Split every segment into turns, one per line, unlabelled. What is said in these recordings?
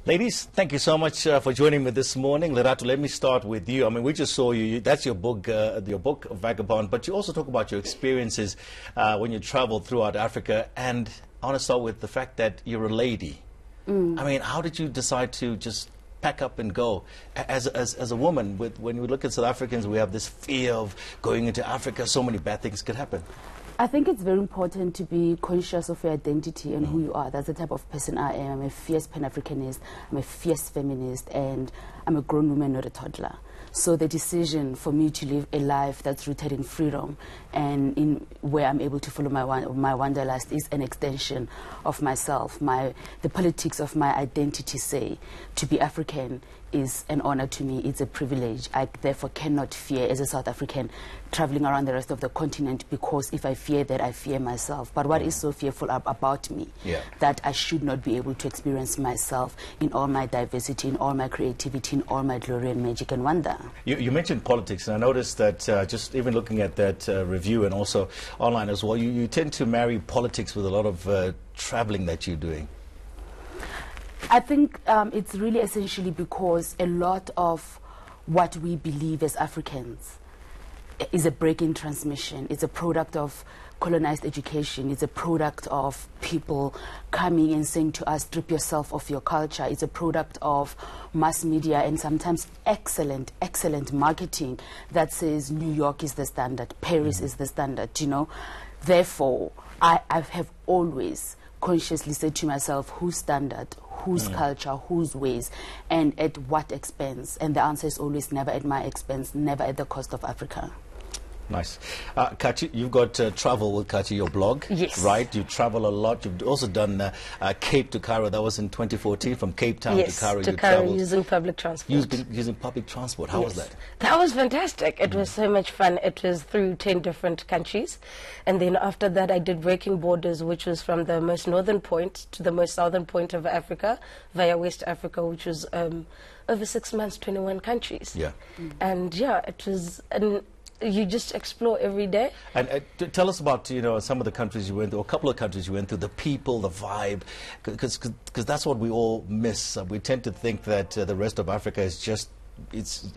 Ladies, thank you so much for joining me this morning. Lerato, let me start with you. I mean, we just saw you. That's your book, Vagabond, but you also talk about your experiences when you traveled throughout Africa. And I want to start with the fact that you're a lady. I mean, how did you decide to just pack up and go? As a woman, when we look at South Africans, we have this fear of going into Africa. So many bad things could happen.
I think it's very important to be conscious of your identity and who you are. That's the type of person I am. I'm a fierce Pan-Africanist, I'm a fierce feminist, and I'm a grown woman, not a toddler. So the decision for me to live a life that's rooted in freedom and in where I'm able to follow my wanderlust is an extension of myself. The politics of my identity say to be African is an honor to me. It's a privilege. I therefore cannot fear, as a South African, traveling around the rest of the continent, because if I fear that, I fear myself. But what is so fearful about me that I should not be able to experience myself in all my diversity, in all my creativity, in all my glory and magic and wonder?
You mentioned politics, and I noticed that just even looking at that review and also online as well, you tend to marry politics with a lot of traveling that you're doing.
I think it's really essentially because a lot of what we believe as Africans is a break-in transmission. It's a product of colonized education. It's a product of people coming and saying to us, strip yourself of your culture. It's a product of mass media and sometimes excellent marketing that says New York is the standard, Paris is the standard, you know. Therefore, I have always consciously said to myself, whose standard, whose culture, whose ways, and at what expense? And the answer is always never at my expense, never at the cost of Africa.
Nice. Kachi, you've got Travel with Kachi, your blog.
Yes.
Right? You travel a lot. You've also done Cape to Cairo. That was in 2014, from Cape Town to Cairo.
Yes, to Cairo using public transport.
Using public transport. How was that?
That was fantastic. It was so much fun. It was through 10 different countries. And then after that, I did Breaking Borders, which was from the most northern point to the most southern point of Africa, via West Africa, which was over 6 months, 21 countries.
Yeah.
And yeah, it was... you just explore every day.
And tell us about, you know, some of the countries you went through, or a couple of countries you went through, the people, the vibe, because that's what we all miss. We tend to think that the rest of Africa is just,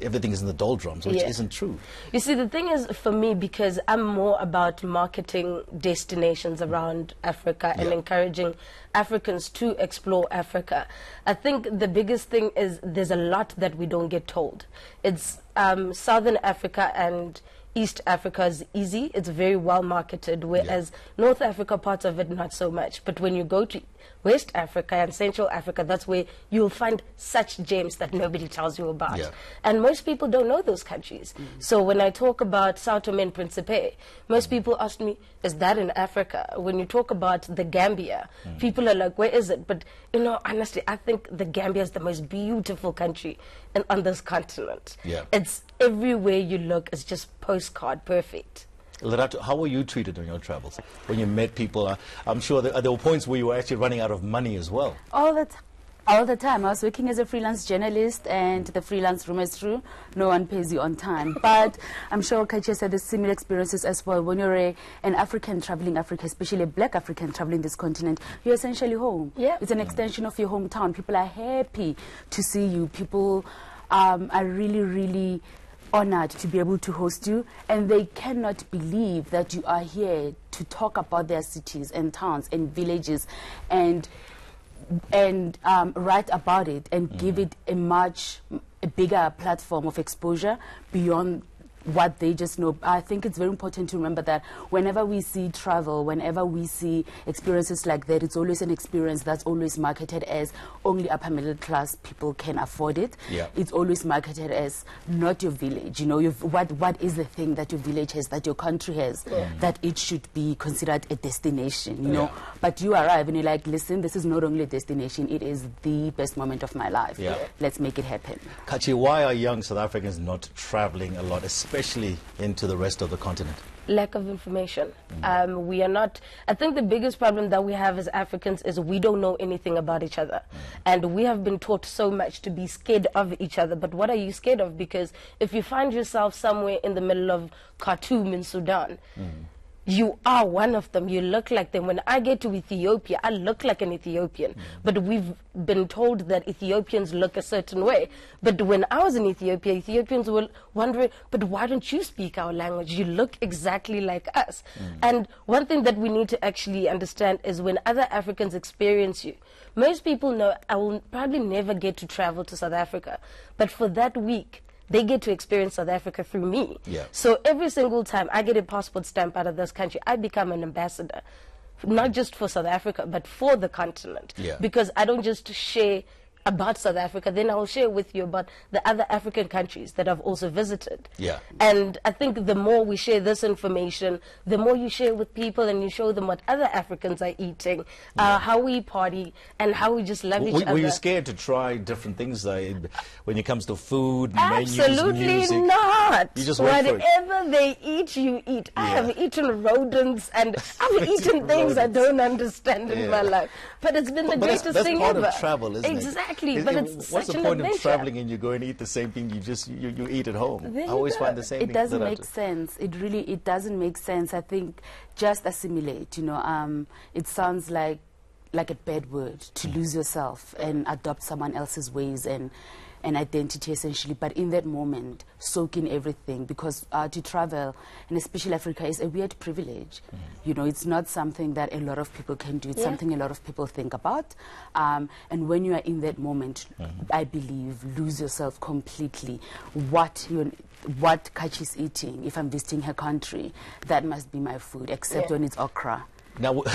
everything is in the doldrums, which isn't true.
You see, the thing is, for me, because I'm more about marketing destinations around Africa and encouraging Africans to explore Africa, I think the biggest thing is there's a lot that we don't get told. It's Southern Africa and East Africa is easy, it's very well marketed, whereas North Africa, parts of it, not so much. But when you go to West Africa and Central Africa, that's where you'll find such gems that nobody tells you about. And most people don't know those countries. So when I talk about Sao Tome and Principe, most people ask me, is that in Africa? When you talk about the Gambia, people are like, where is it? But, you know, honestly, I think the Gambia is the most beautiful country on this continent. It's everywhere you look, it's just postcard perfect.
Lerato, how were you treated on your travels? When you met people, I'm sure there were points where you were actually running out of money as well.
All the time. I was working as a freelance journalist, and the freelance room is true. No one pays you on time. But I'm sure Kachi has had the similar experiences as well. When you're an African traveling Africa, especially a black African traveling this continent, you're essentially home. It's an extension of your hometown. People are happy to see you. People are really, really honored to be able to host you, and they cannot believe that you are here to talk about their cities and towns and villages and write about it and give it a bigger platform of exposure beyond what they just know. I think it's very important to remember that whenever we see travel, whenever we see experiences like that, it's always an experience that's always marketed as only upper middle class people can afford it. It's always marketed as not your village. You know, what is the thing that your village has, that your country has, that it should be considered a destination, you know. But you arrive and you're like, listen, this is not only a destination, it is the best moment of my life. Let's make it happen.
Kachi, why are young South Africans not traveling a lot, especially into the rest of the continent?
Lack of information. We are not, I think the biggest problem that we have as Africans is we don't know anything about each other. And we have been taught so much to be scared of each other. But what are you scared of? Because if you find yourself somewhere in the middle of Khartoum in Sudan, you are one of them. You look like them. When I get to Ethiopia, I look like an Ethiopian. But we've been told that Ethiopians look a certain way. But when I was in Ethiopia, Ethiopians were wondering, but why don't you speak our language? You look exactly like us. And one thing that we need to actually understand is when other Africans experience you, most people know I will probably never get to travel to South Africa. But for that week, they get to experience South Africa through me.
Yeah.
So every single time I get a passport stamp out of this country, I become an ambassador, not just for South Africa, but for the continent.
Yeah.
Because I don't just share about South Africa, then I will share with you about the other African countries that I've also visited.
Yeah.
And I think the more we share this information, the more you share with people and you show them what other Africans are eating, how we party, and how we just love each other.
Were you scared to try different things when it comes to food,
Absolutely
menus, music?
not.
You just went for it.
Whatever they eat, you eat. I have eaten rodents and I've eaten things I don't understand in my life. But it's been the greatest thing ever.
That's part of travel, isn't it?
Exactly. But it's
what's
such
the
an
point
adventure.
of traveling and you go and eat the same thing you eat at home?
There
I
you
always
go.
find the same thing.
It doesn't make sense. It doesn't make sense. I think just assimilate, it sounds like a bad word to lose yourself and adopt someone else's ways and identity essentially, but in that moment soak in everything, because to travel, and especially Africa, is a weird privilege. It's not something that a lot of people can do. It's something a lot of people think about, and when you are in that moment, I believe, lose yourself completely. What Kachi is eating, if I'm visiting her country, that must be my food, except when it's okra.
Now,
I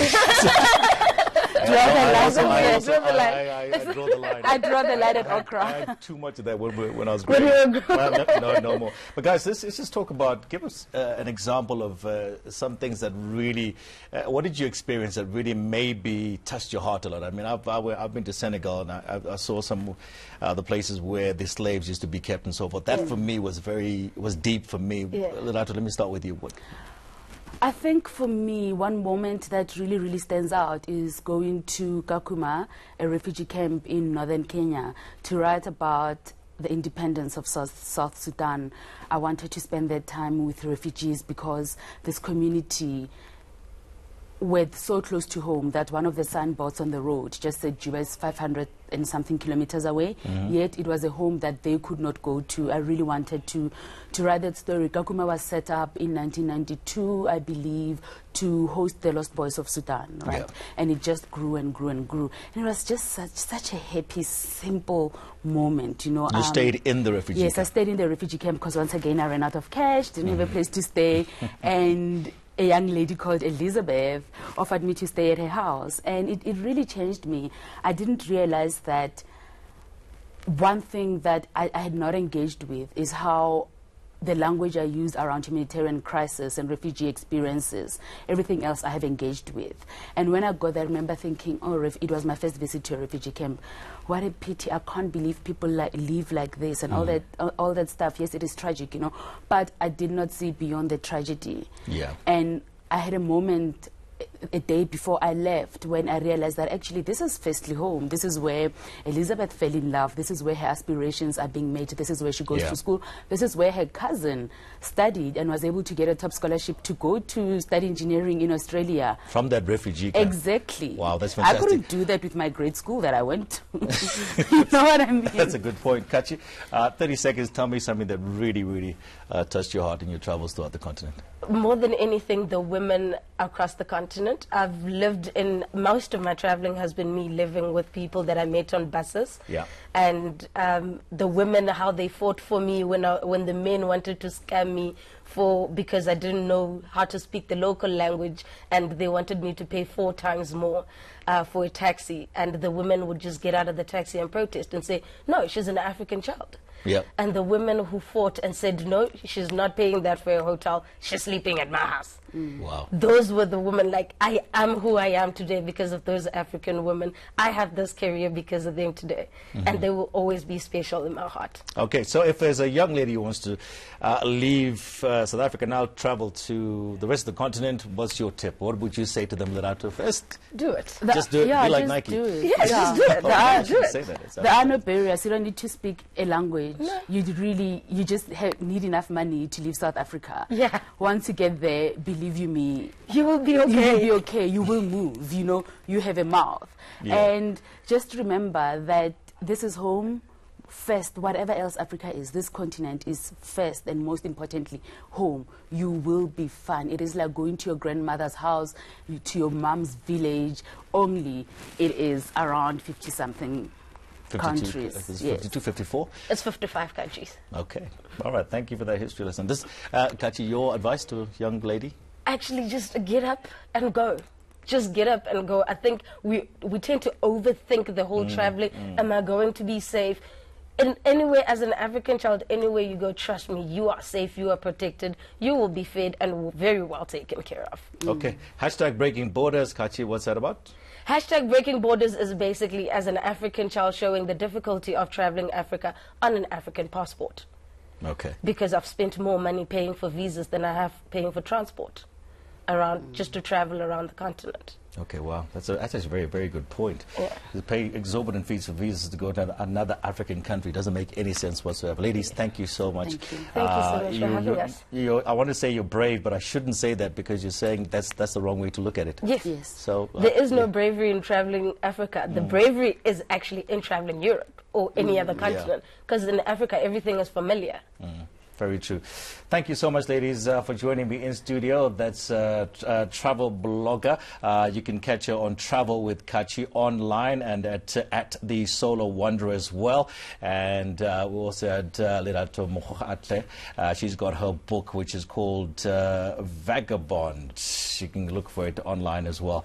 draw the line.
I draw the line at okra.
I had too much of that when I was growing up. No more. But guys, let's just talk about, give us an example of some things that really, what did you experience that really maybe touched your heart a lot? I mean, I've been to Senegal and I saw some the places where the slaves used to be kept and so forth. That for me was deep for me. Lerato, let me start with you.
I think for me, one moment that really, really stands out is going to Kakuma, a refugee camp in northern Kenya, to write about the independence of South Sudan. I wanted to spend that time with refugees because this community were so close to home that one of the signboards on the road just said Juba is 500 and something kilometers away, yet it was a home that they could not go to. I really wanted to write that story. Kakuma was set up in 1992, I believe, to host the Lost Boys of Sudan, right? Yeah. And it just grew and grew and grew. And it was just such a happy, simple moment,
You stayed in the refugee camp?
Yes, I stayed in the refugee camp because once again I ran out of cash, didn't have a place to stay, and a young lady called Elizabeth offered me to stay at her house, and it really changed me. I didn't realize that one thing that I had not engaged with is how the language I use around humanitarian crisis and refugee experiences, everything else I have engaged with. And when I got there, I remember thinking, it was my first visit to a refugee camp. What a pity, I can't believe people live like this and all that stuff. Yes, it is tragic, but I did not see beyond the tragedy.
Yeah.
And I had a moment a day before I left when I realized that actually this is firstly home. This is where Elizabeth fell in love. This is where her aspirations are being made. This is where she goes to school. This is where her cousin studied and was able to get a top scholarship to go to study engineering in Australia.
From that refugee camp?
Exactly.
Wow, that's fantastic.
I couldn't do that with my grade school that I went to. You know what I mean?
That's a good point. Kachi, 30 seconds, tell me something that really, really touched your heart in your travels throughout the continent.
More than anything, the women across the continent. I've lived in, most of my traveling has been me living with people that I met on buses.
Yeah.
And the women, how they fought for me when the men wanted to scam me because I didn't know how to speak the local language, and they wanted me to pay 4 times more for a taxi. And the women would just get out of the taxi and protest and say, no, she's an African child.
Yep.
And the women who fought and said, no, she's not paying that for a hotel, she's sleeping at my house.
Wow.
Those were the women, like, I am who I am today because of those African women. I have this career because of them today. And they will always be special in my heart.
Okay, so if there's a young lady who wants to leave South Africa now, travel to the rest of the continent, what's your tip? What would you say to them, Lerato? First,
do it.
Just do it.
Yeah,
be like
just
Nike.
do it.
Yes, just do it.
There are no barriers. You don't need to speak a language.
No.
You just need enough money to leave South Africa.
Yeah.
Once you get there, believe believe you me,
You will be okay.
you will be okay. You will move. You know, you have a mouth.
Yeah.
And just remember that this is home first. Whatever else Africa is, this continent is first and most importantly home. You will be fine. It is like going to your grandmother's house, to your mom's village, only it is around 50-something
52,
countries.
It's
Yes.
52, 54?
It's 55 countries.
Okay. All right. Thank you for that history lesson. This, Kachi, your advice to a young lady?
Actually, just get up and go. Just get up and go. I think we tend to overthink the whole traveling. Am I going to be safe? Anywhere, as an African child, anywhere you go, trust me, you are safe, you are protected, you will be fed and very well taken care of.
Okay. Hashtag Breaking Borders. Kachi, what's that about?
Hashtag Breaking Borders is basically as an African child showing the difficulty of traveling Africa on an African passport.
Okay.
Because I've spent more money paying for visas than I have paying for transport around just to travel around the continent.
Okay, wow. That's actually a very, very good point.
Yeah.
To pay exorbitant fees for visas to go to another African country doesn't make any sense whatsoever. Ladies, thank you so much.
Thank you.
Thank you so much for having us.
I want to say you're brave, but I shouldn't say that because you're saying that's the wrong way to look at it.
Yes.
Yes.
So
There is no
yeah.
bravery in traveling Africa. The bravery is actually in traveling Europe or any other continent. Because in Africa, everything is familiar.
Very true. Thank you so much, ladies, for joining me in studio. That's travel blogger. You can catch her on Travel with Kachi online and at the Solar Wanderer as well. And we also had Lerato Mohatle. She's got her book, which is called Vagabond. You can look for it online as well.